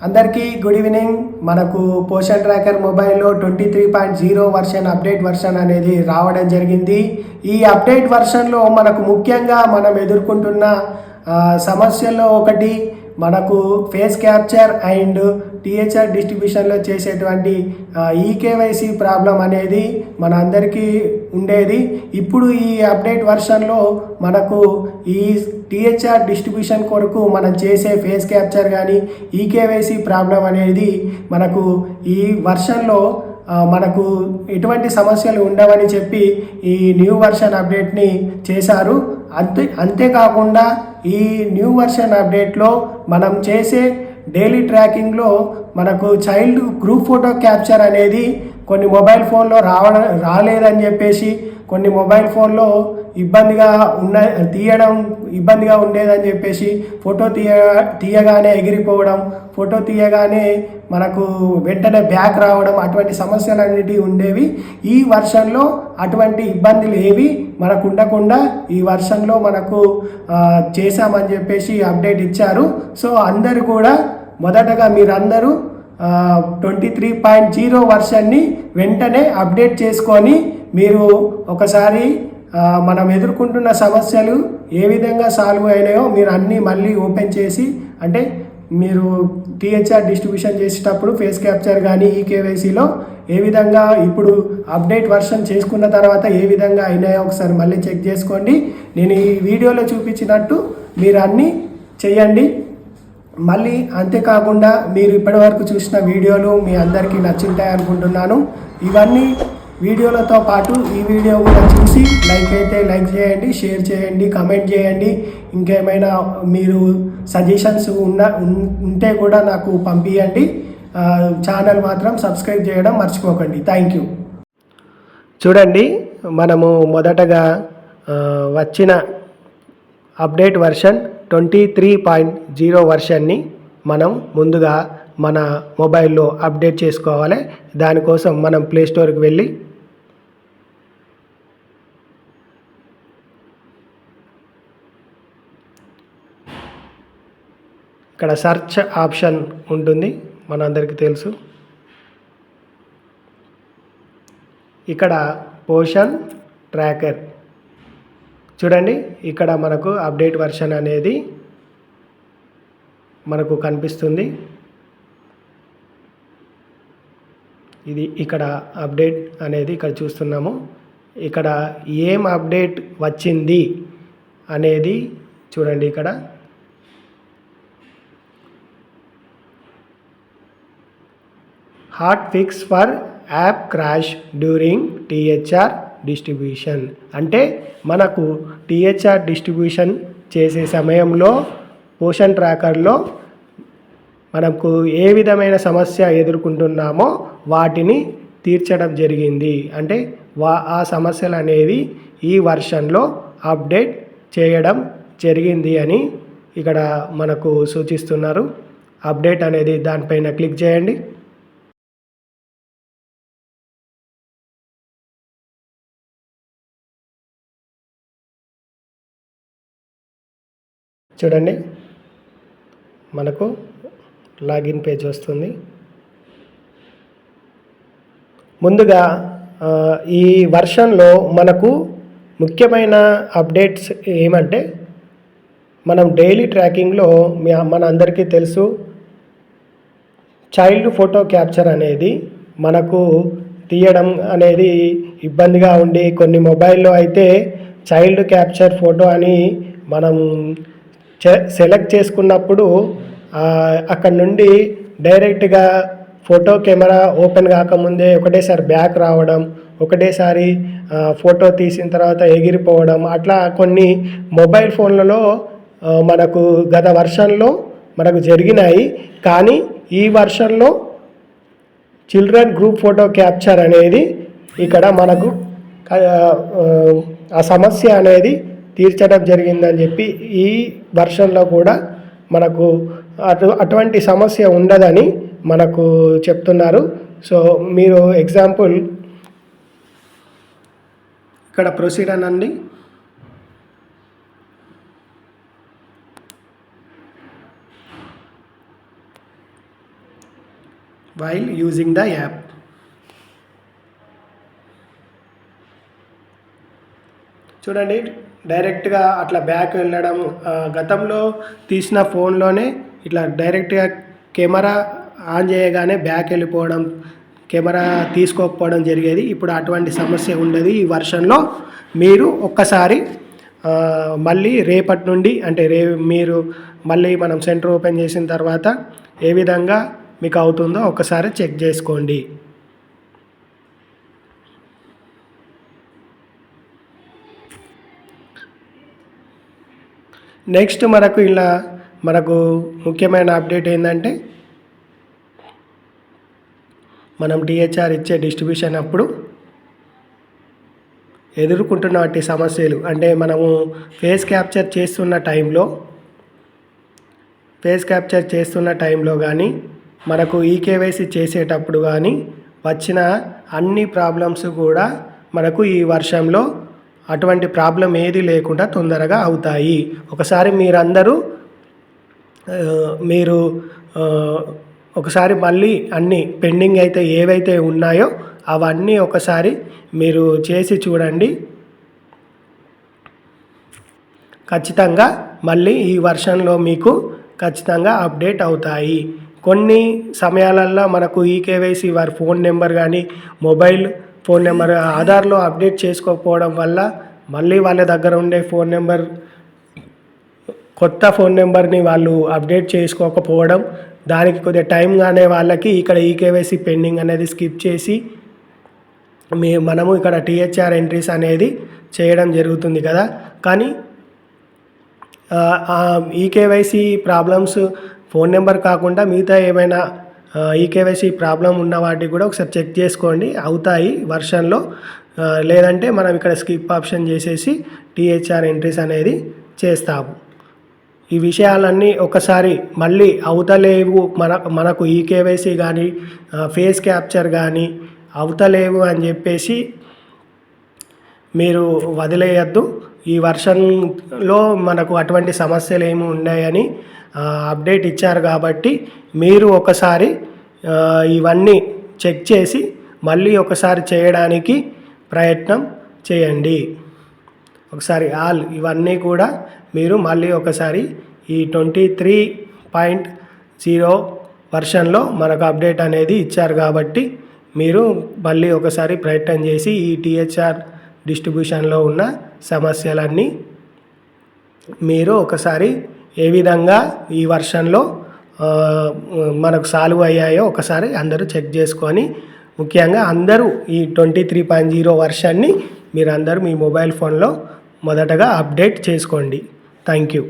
అందరికీ good evening. మనకు Poshan tracker మొబైల్లో 23.0 వర్షన్ అప్డేట్ వర్షన్ అనేది రావడం జరిగింది. ఈ అప్డేట్ వర్షన్లో మనకు ముఖ్యంగా మనం ఎదుర్కొంటున్న సమస్యల్లో ఒకటి మనకు ఫేస్ క్యాప్చర్ అండ్ టీహెచ్ఆర్ డిస్ట్రిబ్యూషన్లో చేసేటువంటి ఈకేవైసీ ప్రాబ్లం అనేది మన అందరికీ ఉండేది. ఇప్పుడు ఈ అప్డేట్ వర్షన్లో మనకు ఈ టీహెచ్ఆర్ డిస్ట్రిబ్యూషన్ కొరకు మనం చేసే ఫేస్ క్యాప్చర్ కానీ ఈకేవైసీ ప్రాబ్లం అనేది మనకు ఈ వర్షన్లో మనకు ఎటువంటి సమస్యలు ఉండవని చెప్పి ఈ న్యూ వర్షన్ అప్డేట్ని చేశారు. అంతేకాకుండా ఈ న్యూ వర్షన్ అప్డేట్లో మనం చేసే డైలీ ట్రాకింగ్లో మనకు చైల్డ్ గ్రూప్ ఫోటో క్యాప్చర్ అనేది కొన్ని మొబైల్ ఫోన్లో రాలేదని చెప్పేసి కొన్ని మొబైల్ ఫోన్లో తీయడం ఇబ్బందిగా ఉండేదని చెప్పేసి ఫోటో తీయగానే ఎగిరిపోవడం, ఫోటో తీయగానే మనకు వెంటనే బ్యాక్ రావడం, అటువంటి సమస్యలన్నిటి ఉండేవి. ఈ వర్షన్లో అటువంటి ఇబ్బందులు ఏవి మనకు ఉండకుండా ఈ వర్షన్లో మనకు చేశామని చెప్పేసి అప్డేట్ ఇచ్చారు. సో అందరూ కూడా మొదటగా మీరందరూ 23.0 వర్షన్ని వెంటనే అప్డేట్ చేసుకొని మీరు ఒకసారి మనం ఎదుర్కొంటున్న సమస్యలు ఏ విధంగా సాల్వ్ అయినాయో మీరు అన్నీ మళ్ళీ ఓపెన్ చేసి, అంటే మీరు టీహెచ్ఆర్ డిస్ట్రిబ్యూషన్ చేసేటప్పుడు ఫేస్ క్యాప్చర్ కానీ ఈకేవైసీలో ఏ విధంగా ఇప్పుడు అప్డేట్ వర్షన్ చేసుకున్న తర్వాత ఏ విధంగా అయినాయో ఒకసారి మళ్ళీ చెక్ చేసుకోండి. నేను ఈ వీడియోలో చూపించినట్టు మీరు అన్నీ చేయండి. మళ్ళీ అంతేకాకుండా మీరు ఇప్పటివరకు చూసిన వీడియోలు మీ అందరికీ నచ్చుంటాయి అనుకుంటున్నాను. ఇవన్నీ వీడియోలతో పాటు ఈ వీడియో కూడా చూసి లైక్ చేయండి, షేర్ చేయండి, కమెంట్ చేయండి. ఇంకేమైనా మీరు సజెషన్స్ ఉంటే కూడా నాకు పంపించండి. ఛానల్ మాత్రం సబ్స్క్రైబ్ చేయడం మర్చిపోకండి. Thank you. చూడండి, మనము మొదటగా వచ్చిన అప్డేట్ వర్షన్ 23.0 వర్షన్ని మనం ముందుగా మన మొబైల్లో అప్డేట్ చేసుకోవాలి. దానికోసం మనం ప్లేస్టోర్కి వెళ్ళి ఇక్కడ సెర్చ్ ఆప్షన్ ఉంటుంది, మనందరికీ తెలుసు. ఇక్కడ పోషన్ ట్రాకర్ చూడండి, ఇక్కడ మనకు అప్డేట్ వర్షన్ అనేది మనకు కనిపిస్తుంది. ఇది ఇక్కడ అప్డేట్ అనేది ఇక్కడ చూస్తున్నాము. ఇక్కడ ఏం అప్డేట్ వచ్చింది అనేది చూడండి. ఇక్కడ hot fix for app crash during THR distribution. అంటే మనకు టీహెచ్ఆర్ డిస్ట్రిబ్యూషన్ చేసే సమయంలో పోషన్ ట్రాకర్లో మనకు ఏ విధమైన సమస్య ఎదుర్కొంటున్నామో వాటిని తీర్చడం జరిగింది. అంటే ఆ సమస్యలు అనేవి ఈ వర్షన్లో అప్డేట్ చేయడం జరిగింది అని ఇక్కడ మనకు సూచిస్తున్నారు. అప్డేట్ అనేది దానిపైన క్లిక్ చేయండి. చూడండి, మనకు లాగిన్ పేజ్ వస్తుంది. ముందుగా ఈ వర్షన్లో మనకు ముఖ్యమైన అప్డేట్స్ ఏమంటే, మనం డైలీ ట్రాకింగ్లో మన అందరికీ తెలుసు చైల్డ్ ఫోటో క్యాప్చర్ అనేది మనకు తీయడం అనేది ఇబ్బందిగా ఉండి కొన్ని మొబైల్లో అయితే చైల్డ్ క్యాప్చర్ ఫోటో అని మనం సెలెక్ట్ చేసుకున్నప్పుడు అక్కడ నుండి డైరెక్ట్గా ఫోటో కెమెరా ఓపెన్ కాకముందే ఒకటేసారి బ్యాక్ రావడం, ఒకటేసారి ఫోటో తీసిన తర్వాత ఎగిరిపోవడం, అట్లా కొన్ని మొబైల్ ఫోన్లలో మనకు గత వర్షన్లో మనకు జరిగినాయి. కానీ ఈ వర్షన్లో చిల్డ్రన్ గ్రూప్ ఫోటో క్యాప్చర్ అనేది ఇక్కడ మనకు ఆ సమస్య అనేది తీర్చడం జరిగిందని చెప్పి ఈ వర్షన్లో కూడా మనకు అటువంటి సమస్య ఉండదని మనకు చెప్తున్నారు. సో మీరు ఎగ్జాంపుల్ ఇక్కడ ప్రొసీడ్ అనండి. While using the app. చూడండి, డైరెక్ట్గా అట్లా బ్యాక్ వెళ్ళడం, గతంలో తీసిన ఫోన్లోనే ఇట్లా డైరెక్ట్గా కెమెరా ఆన్ చేయగానే బ్యాక్ వెళ్ళిపోవడం, కెమెరా తీసుకోకపోవడం జరిగేది. ఇప్పుడు అటువంటి సమస్య ఉండదు ఈ వర్షన్లో. మీరు ఒక్కసారి మళ్ళీ రేపటి నుండి అంటే మీరు మళ్ళీ మనం సెంటర్ ఓపెన్ చేసిన తర్వాత ఏ విధంగా మీకు అవుతుందో ఒకసారి చెక్ చేసుకోండి. నెక్స్ట్ మనకు ముఖ్యమైన అప్డేట్ ఏంటంటే, మనం టీహెచ్ఆర్ ఇచ్చే డిస్ట్రిబ్యూషన్ అప్పుడు ఎదుర్కొంటున్న వాటి సమస్యలు అంటే మనము ఫేస్ క్యాప్చర్ చేస్తున్న టైంలో కానీ మనకు ఈకేవైసీ చేసేటప్పుడు కానీ వచ్చిన అన్ని ప్రాబ్లమ్స్ కూడా మనకు ఈ వర్షంలో అటువంటి ప్రాబ్లం ఏది లేకుండా తొందరగా అవుతాయి. ఒకసారి మీరు ఒకసారి మళ్ళీ అన్నీ పెండింగ్ అయితే ఏవైతే ఉన్నాయో అవన్నీ ఒకసారి మీరు చేసి చూడండి. ఖచ్చితంగా మళ్ళీ ఈ వర్షన్లో మీకు ఖచ్చితంగా అప్డేట్ అవుతాయి. కొన్ని సమయాలలో మనకు ఈకేవైసీ వారి ఫోన్ నెంబర్ కానీ మొబైల్ ఫోన్ నెంబర్ ఆధార్లో అప్డేట్ చేసుకోకపోవడం వల్ల మళ్ళీ వాళ్ళ దగ్గర ఉండే కొత్త ఫోన్ నెంబర్ని వాళ్ళు అప్డేట్ చేసుకోకపోవడం, దానికి కొద్దిగా టైం కానీ వాళ్ళకి ఇక్కడ ఈకేవైసీ పెండింగ్ అనేది స్కిప్ చేసి మనము ఇక్కడ టీహెచ్ఆర్ ఎంట్రీస్ అనేది చేయడం జరుగుతుంది కదా. కానీ ఈకేవైసీ ప్రాబ్లమ్స్ ఫోన్ నెంబర్ కాకుండా మిగతా ఏమైనా ఈకేవైసీ ప్రాబ్లం ఉన్న వాటికి కూడా ఒకసారి చెక్ చేసుకోండి, అవుతాయి వర్షన్లో. లేదంటే మనం ఇక్కడ స్కిప్ ఆప్షన్ చేసేసి టీహెచ్ఆర్ ఎంట్రీస్ అనేది చేస్తాము. ఈ విషయాలన్నీ ఒకసారి మళ్ళీ అవుతలేవు మనకు ఈకేవైసీ కానీ ఫేస్ క్యాప్చర్ కానీ అవుతలేవు అని చెప్పేసి మీరు వదిలేయద్దు. ఈ వర్షన్లో మనకు అటువంటి సమస్యలు ఏమి ఉన్నాయని అప్డేట్ ఇచ్చారు కాబట్టి మీరు ఒకసారి ఇవన్నీ చెక్ చేసి మళ్ళీ ఒకసారి చేయడానికి ప్రయత్నం చేయండి. ఒకసారి ఇవన్నీ కూడా మీరు మళ్ళీ ఒకసారి ఈ 23.0 వర్షన్లో మనకు అప్డేట్ అనేది ఇచ్చారు కాబట్టి మీరు మళ్ళీ ఒకసారి ప్రయత్నం చేసి ఈ టీహెచ్ఆర్ డిస్ట్రిబ్యూషన్లో ఉన్న సమస్యలన్నీ మీరు ఒకసారి ఏ విధంగా ఈ వర్షన్లో మనకు సాల్వ్ అయ్యాయో ఒకసారి అందరూ చెక్ చేసుకొని, ముఖ్యంగా అందరూ ఈ 23.0 వర్షన్ని మీరు అందరూ మీ మొబైల్ ఫోన్లో మొదటగా అప్డేట్ చేసుకోండి. Thank you.